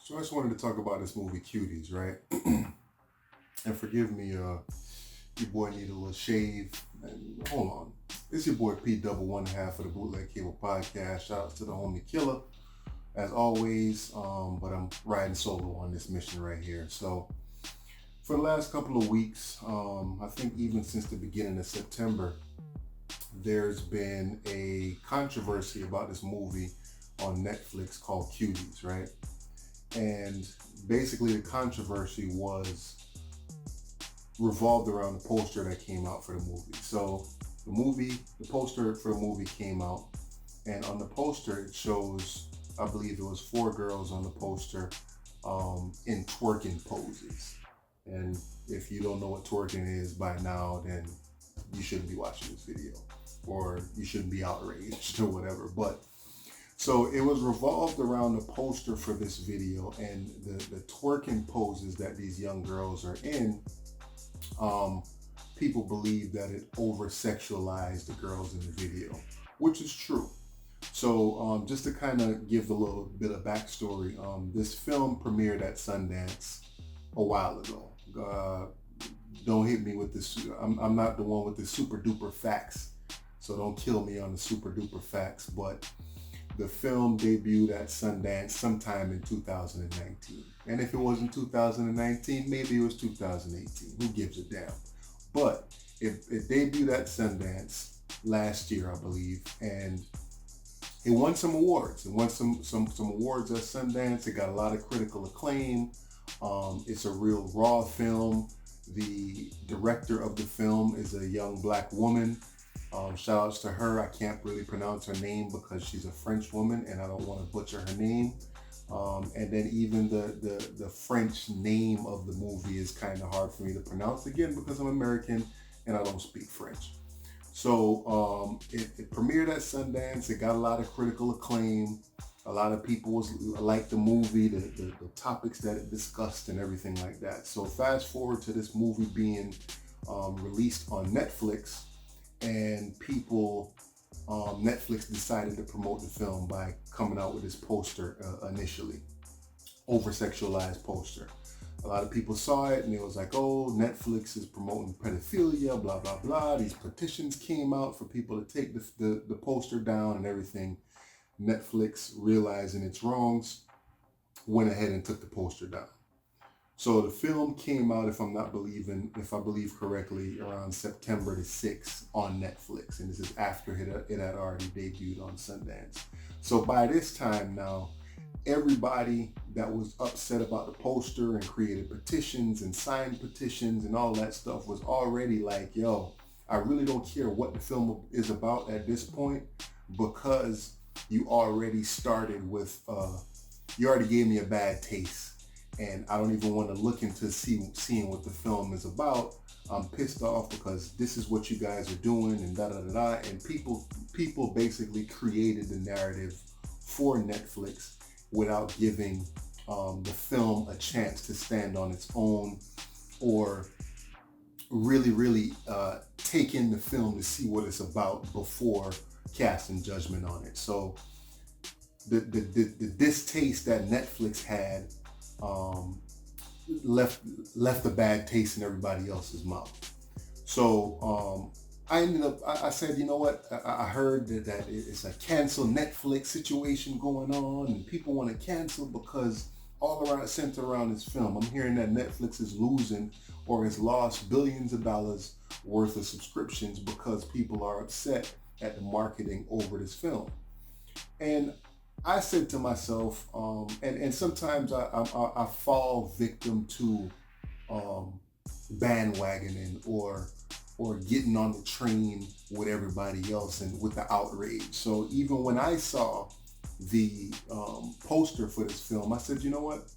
So I just wanted to talk about this movie Cuties, right? And forgive me, your boy need a little shave. And hold on. It's your boy P double one half of the Bootleg Cable Podcast. Shout out to the homie Killer, as always. But I'm riding solo on this mission right here. So for the last couple of weeks, I think even since the beginning of September, there's been a controversy about this movie on Netflix called Cuties, right? And basically the controversy was revolved around the poster that came out for the movie. So the poster for the movie came out, and on the poster it shows, I believe it was four girls on the poster in twerking poses. And if you don't know what twerking is by now, then you shouldn't be watching this video, or you shouldn't be outraged or whatever. But so it was revolved around the poster for this video and the twerking poses that these young girls are in. People believe that it over sexualized the girls in the video, which is true. So just to kind of give a little bit of backstory, this film premiered at Sundance a while ago. Don't hit me with this. I'm not the one with the super duper facts, so don't kill me on the super duper facts. But the film debuted at Sundance sometime in 2019. And if it wasn't 2019, maybe it was 2018. Who gives a damn? But it debuted at Sundance last year, I believe, and it won some awards. It won some awards at Sundance. It got a lot of critical acclaim. It's a real raw film. The director of the film is a young black woman. Shout outs to her. I can't really pronounce her name because she's a French woman and I don't want to butcher her name. And then even the French name of the movie is kind of hard for me to pronounce, again, because I'm American and I don't speak French. So it premiered at Sundance. It got a lot of critical acclaim. A lot of people liked the movie, the topics that it discussed and everything like that. So fast forward to this movie being released on Netflix, and Netflix decided to promote the film by coming out with this poster initially, over-sexualized poster. A lot of people saw it and it was like, oh, Netflix is promoting pedophilia, blah, blah, blah. These petitions came out for people to take the poster down and everything. Netflix, realizing its wrongs, went ahead and took the poster down. So the film came out, if I believe correctly, around September the 6th on Netflix. And this is after it had already debuted on Sundance. So by this time now, everybody that was upset about the poster and created petitions and signed petitions and all that stuff was already like, yo, I really don't care what the film is about at this point, because you already started with, you already gave me a bad taste. And I don't even want to look into seeing what the film is about. I'm pissed off because this is what you guys are doing and da da da da. And people basically created the narrative for Netflix without giving the film a chance to stand on its own, or really take in the film to see what it's about before casting judgment on it. So the distaste that Netflix had left a bad taste in everybody else's mouth. So I said, you know what? I heard that it's a cancel Netflix situation going on, and people want to cancel because all around centered around this film. I'm hearing that Netflix is losing or has lost billions of dollars worth of subscriptions because people are upset at the marketing over this film. And I said to myself, and sometimes I fall victim to bandwagoning or getting on the train with everybody else and with the outrage. So even when I saw the poster for this film, I said, you know what?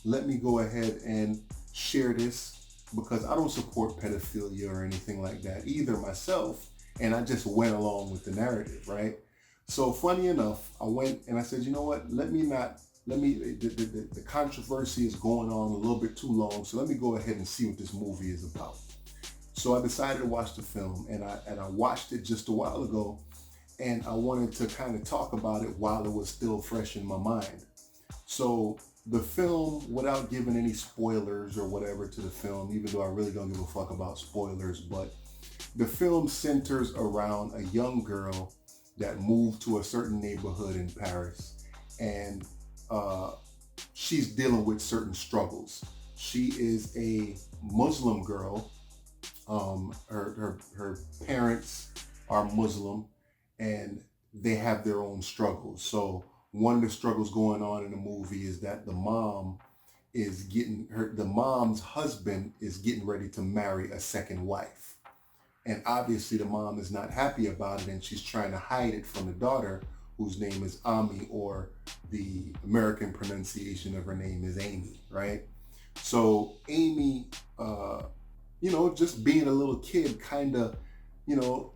Let me go ahead and share this, because I don't support pedophilia or anything like that either myself. And I just went along with the narrative, right? So funny enough, I went and I said, you know what, the controversy is going on a little bit too long, so let me go ahead and see what this movie is about. So I decided to watch the film, and I watched it just a while ago, and I wanted to kind of talk about it while it was still fresh in my mind. So the film, without giving any spoilers or whatever to the film, even though I really don't give a fuck about spoilers, but the film centers around a young girl that moved to a certain neighborhood in Paris, and uh, she's dealing with certain struggles. She is a Muslim girl. Her parents are Muslim, and they have their own struggles. So one of the struggles going on in the movie is that the mom's husband is getting ready to marry a second wife, and obviously the mom is not happy about it, and she's trying to hide it from the daughter, whose name is Ami, or the American pronunciation of her name is Amy, right? So Amy, just being a little kid, kind of,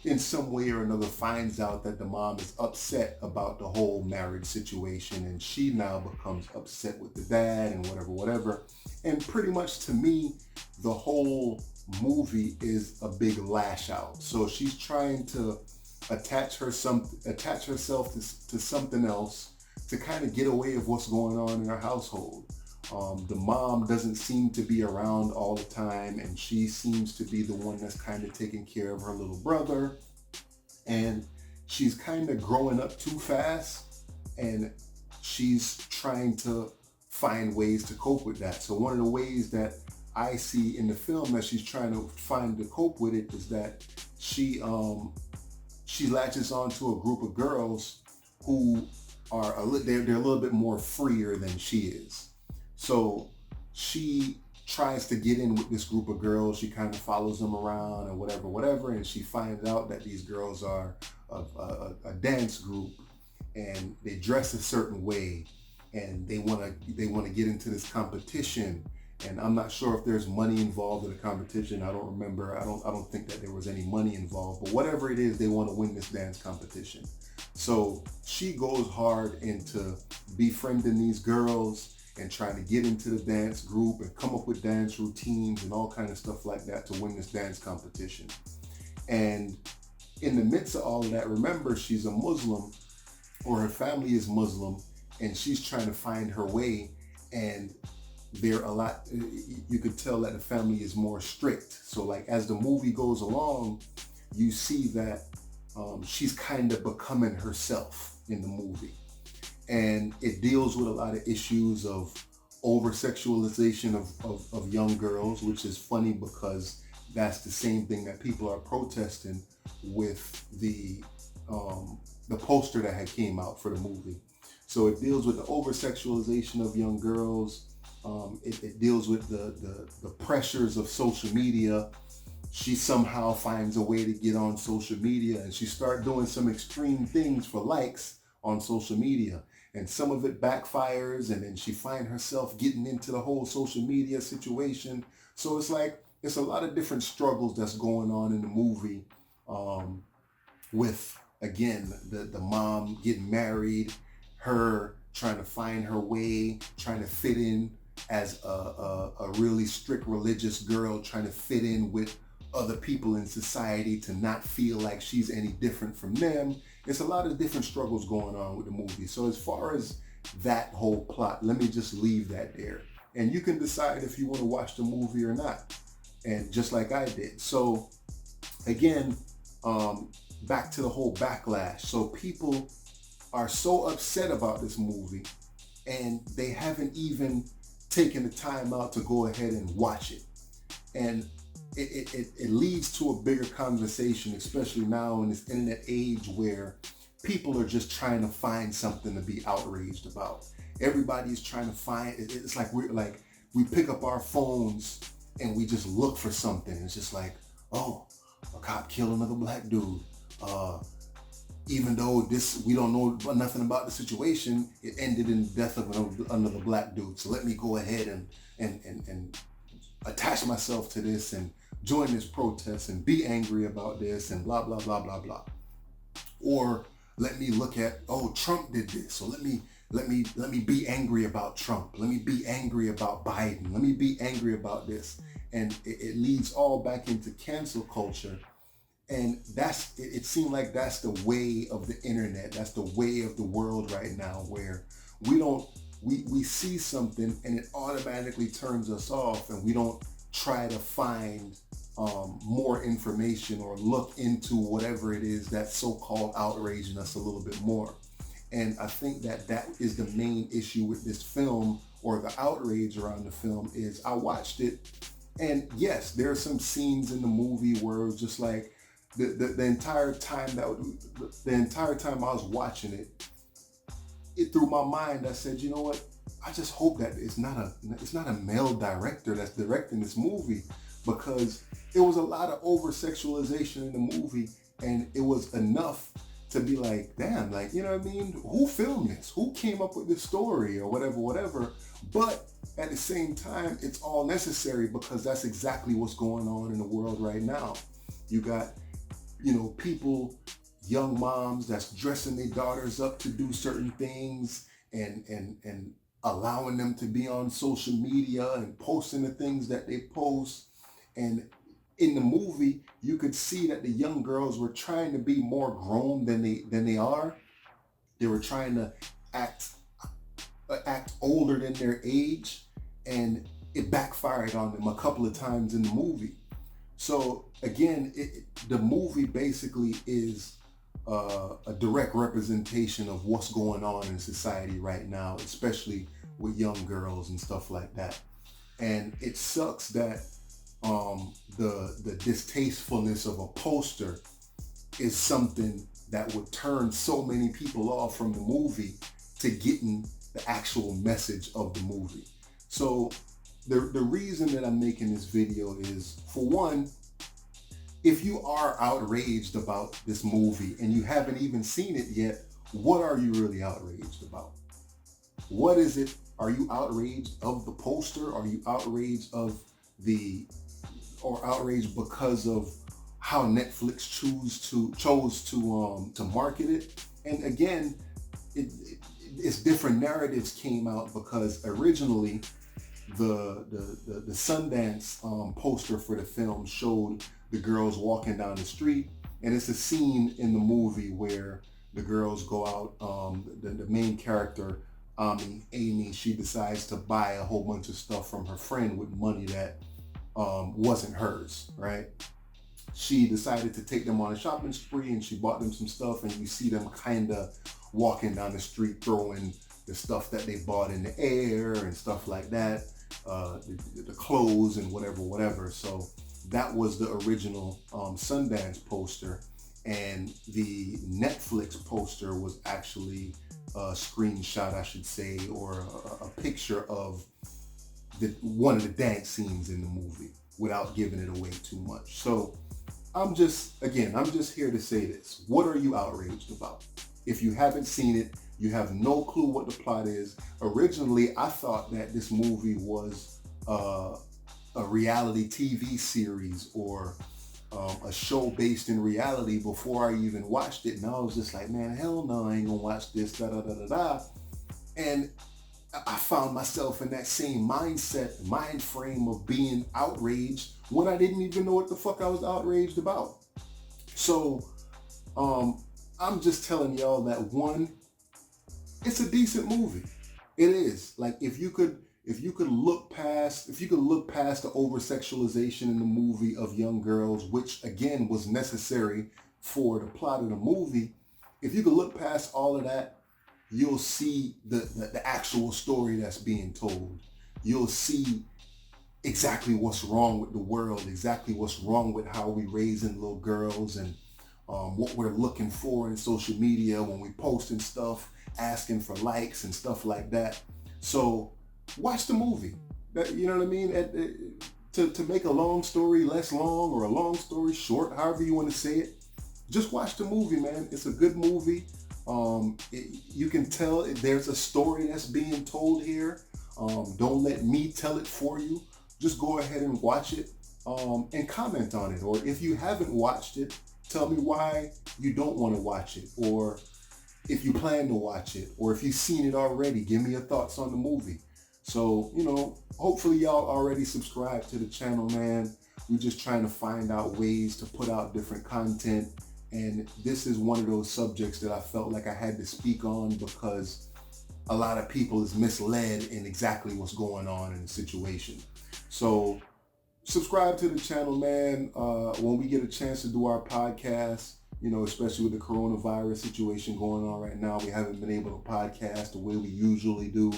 in some way or another finds out that the mom is upset about the whole marriage situation, and she now becomes upset with the dad and whatever. And pretty much to me, the whole movie is a big lash out. So she's trying to attach herself to something else to kind of get away with what's going on in her household. The mom doesn't seem to be around all the time, and she seems to be the one that's kind of taking care of her little brother. And she's kind of growing up too fast, and she's trying to find ways to cope with that. So one of the ways that I see in the film that she's trying to find to cope with it is that she latches onto a group of girls who they're a little bit more freer than she is. So she tries to get in with this group of girls. She kind of follows them around and whatever. And she finds out that these girls are a dance group, and they dress a certain way, and they want to get into this competition. And I'm not sure if there's money involved in the competition. I don't remember. I don't think that there was any money involved. But whatever it is, they want to win this dance competition. So she goes hard into befriending these girls and trying to get into the dance group and come up with dance routines and all kind of stuff like that to win this dance competition. And in the midst of all of that, remember, she's a Muslim, or her family is Muslim, and she's trying to find her way. And you could tell that the family is more strict. So like as the movie goes along, you see that she's kind of becoming herself in the movie. And it deals with a lot of issues of over-sexualization of young girls, which is funny because that's the same thing that people are protesting with the poster that had came out for the movie. So it deals with the over-sexualization of young girls. It deals with the pressures of social media. She somehow finds a way to get on social media, and she starts doing some extreme things for likes on social media. And some of it backfires, and then she finds herself getting into the whole social media situation. So it's a lot of different struggles that's going on in the movie, with, again, the mom getting married, her trying to find her way, trying to fit in as a really strict religious girl, trying to fit in with other people in society to not feel like she's any different from them. It's a lot of different struggles going on with the movie. So as far as that whole plot, let me just leave that there. And you can decide if you want to watch the movie or not. And just like I did. So again, back to the whole backlash. So people are so upset about this movie, and they haven't even taken the time out to go ahead and watch it. And it leads to a bigger conversation, especially now in this internet age where people are just trying to find something to be outraged about. Everybody's trying to find, it's like we pick up our phones and we just look for something. It's just like, oh, a cop killed another black dude. Even though we don't know nothing about the situation, it ended in the death of another black dude. So let me go ahead and attach myself to this and join this protest and be angry about this and blah, blah, blah, blah, blah. Or let me look at, oh, Trump did this. So let me be angry about Trump. Let me be angry about Biden. Let me be angry about this. And it leads all back into cancel culture. And it seemed like that's the way of the internet. That's the way of the world right now, where we don't we see something and it automatically turns us off, and we don't try to find more information or look into whatever it is that's so-called outraging us a little bit more. And I think that that is the main issue with this film, or the outrage around the film, is I watched it, and yes, there are some scenes in the movie where it was just like the entire time I was watching it through my mind, I said, you know what? I just hope that it's not a male director that's directing this movie, because it was a lot of over sexualization in the movie, and it was enough to be like, damn, like, you know what I mean? Who filmed this? Who came up with this story, or whatever. But at the same time, it's all necessary, because that's exactly what's going on in the world right now. You got, people, young moms that's dressing their daughters up to do certain things, and allowing them to be on social media and posting the things that they post. And in the movie, you could see that the young girls were trying to be more grown than they are. They were trying to act older than their age, and it backfired on them a couple of times in the movie. So again, the movie basically is a direct representation of what's going on in society right now, especially with young girls and stuff like that. And it sucks that the distastefulness of a poster is something that would turn so many people off from the movie to getting the actual message of the movie. So the reason that I'm making this video is, for one, if you are outraged about this movie and you haven't even seen it yet, what are you really outraged about? What is it? Are you outraged of the poster? Are you outraged outraged because of how Netflix chose to market it? And again, it's different narratives came out, because originally the Sundance poster for the film showed the girls walking down the street, and it's a scene in the movie where the girls go out. The main character, Amy, she decides to buy a whole bunch of stuff from her friend with money that wasn't hers, right? She decided to take them on a shopping spree, and she bought them some stuff, and you see them kind of walking down the street throwing the stuff that they bought in the air and stuff like that, the clothes and whatever. So that was the original Sundance poster, and the Netflix poster was actually a screenshot, I should say, or a picture of one of the dance scenes in the movie, without giving it away too much. So I'm just here to say this. What are you outraged about? If you haven't seen it, you have no clue what the plot is. Originally, I thought that this movie was a reality TV series, or a show based in reality, before I even watched it. And I was just like, man, hell no, I ain't gonna watch this, da da da da da. And I found myself in that same mind frame of being outraged when I didn't even know what the fuck I was outraged about. So I'm just telling y'all that, one, it's a decent movie. It is. Like, if you could look past the over sexualization in the movie of young girls, which again was necessary for the plot of the movie, if you could look past all of that, you'll see the actual story that's being told. You'll see exactly what's wrong with the world, exactly what's wrong with how we raising little girls, and what we're looking for in social media when we posting stuff, asking for likes and stuff like that. So watch the movie. You know what I mean? To make a long story less long, or a long story short, however you want to say it, just watch the movie, man. It's a good movie. You can tell there's a story that's being told here. Don't let me tell it for you. Just go ahead and watch it, and comment on it. Or if you haven't watched it, tell me why you don't want to watch it, or if you plan to watch it, or if you've seen it already, give me your thoughts on the movie. So, hopefully y'all already subscribed to the channel, man. We're just trying to find out ways to put out different content. And this is one of those subjects that I felt like I had to speak on, because a lot of people is misled in exactly what's going on in the situation. So subscribe to the channel, man. When we get a chance to do our podcast, especially with the coronavirus situation going on right now, we haven't been able to podcast the way we usually do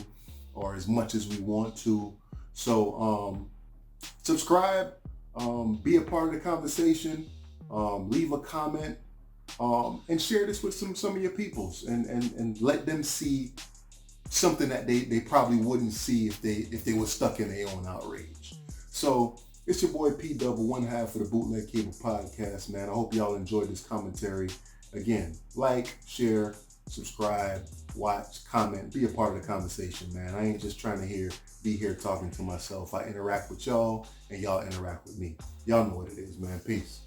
or as much as we want to. So subscribe, be a part of the conversation, leave a comment, and share this with some of your peoples and let them see something that they probably wouldn't see if they were stuck in their own outrage. So it's your boy P Double, one half of the Bootleg Cable Podcast, man. I hope y'all enjoyed this commentary. Again, like, share, subscribe, watch, comment, be a part of the conversation, man. I ain't just trying to be here talking to myself. I interact with y'all and y'all interact with me. Y'all know what it is, man. Peace.